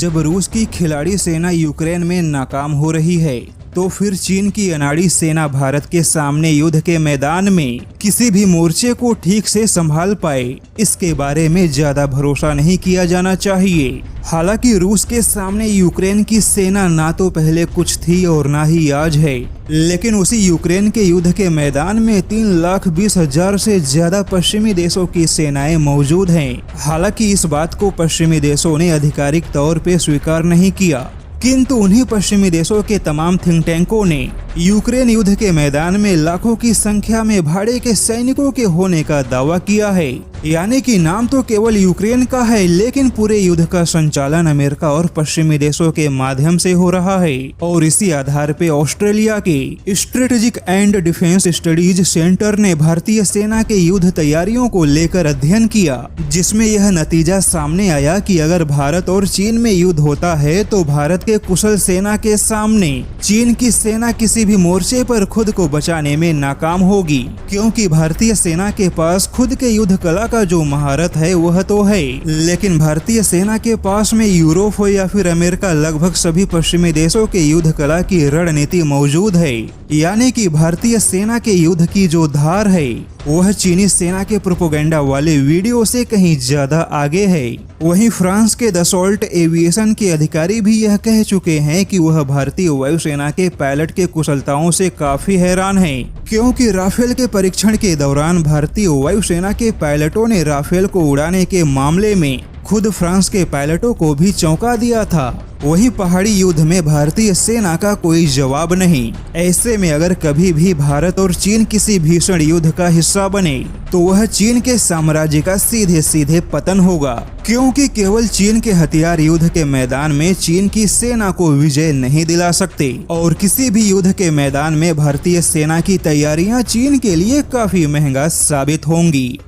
जब रूस की खिलाड़ी सेना यूक्रेन में नाकाम हो रही है तो फिर चीन की अनाड़ी सेना भारत के सामने युद्ध के मैदान में किसी भी मोर्चे को ठीक से संभाल पाए, इसके बारे में ज्यादा भरोसा नहीं किया जाना चाहिए। हालांकि रूस के सामने यूक्रेन की सेना ना तो पहले कुछ थी और ना ही आज है, लेकिन उसी यूक्रेन के युद्ध के मैदान में 3,20,000 से ज्यादा पश्चिमी देशों की सेनाएं मौजूद हैं। हालांकि इस बात को पश्चिमी देशों ने आधिकारिक तौर पे स्वीकार नहीं किया, किंतु उन्हीं पश्चिमी देशों के तमाम थिंक टैंकों ने यूक्रेन युद्ध के मैदान में लाखों की संख्या में भाड़े के सैनिकों के होने का दावा किया है। यानी कि नाम तो केवल यूक्रेन का है, लेकिन पूरे युद्ध का संचालन अमेरिका और पश्चिमी देशों के माध्यम से हो रहा है। और इसी आधार पे ऑस्ट्रेलिया के strategic and defence studies centre ने भारतीय सेना के युद्ध तैयारियों को लेकर अध्ययन किया, जिसमें यह नतीजा सामने आया कि अगर भारत और चीन में युद्ध होता है तो भारत के कुशल सेना के सामने चीन की सेना किसी भी मोर्चे पर खुद को बचाने में नाकाम होगी, क्योंकि भारतीय सेना के पास खुद के युद्ध कला का जो महारत है वह तो है, लेकिन भारतीय सेना के पास में यूरोप हो या फिर अमेरिका, लगभग सभी पश्चिमी देशों के युद्ध कला की रणनीति मौजूद है। यानी कि भारतीय सेना के युद्ध की जो धार है वह चीनी सेना के प्रोपेगेंडा वाले वीडियो से कहीं ज्यादा आगे है। वहीं फ्रांस के दसॉल्ट एविएशन के अधिकारी भी यह कह चुके हैं कि वह भारतीय वायुसेना के पायलट के कुशलताओं से काफी हैरान हैं, क्योंकि राफेल के परीक्षण के दौरान भारतीय वायुसेना के पायलटों ने राफेल को उड़ाने के मामले में खुद फ्रांस के पायलटों को भी चौंका दिया था। वहीं पहाड़ी युद्ध में भारतीय सेना का कोई जवाब नहीं। ऐसे में अगर कभी भी भारत और चीन किसी भीषण युद्ध का हिस्सा बने तो वह चीन के साम्राज्य का सीधे सीधे पतन होगा, क्योंकि केवल चीन के हथियार युद्ध के मैदान में चीन की सेना को विजय नहीं दिला सकते, और किसी भी युद्ध के मैदान में भारतीय सेना की तैयारियां चीन के लिए काफी महंगा साबित होंगी।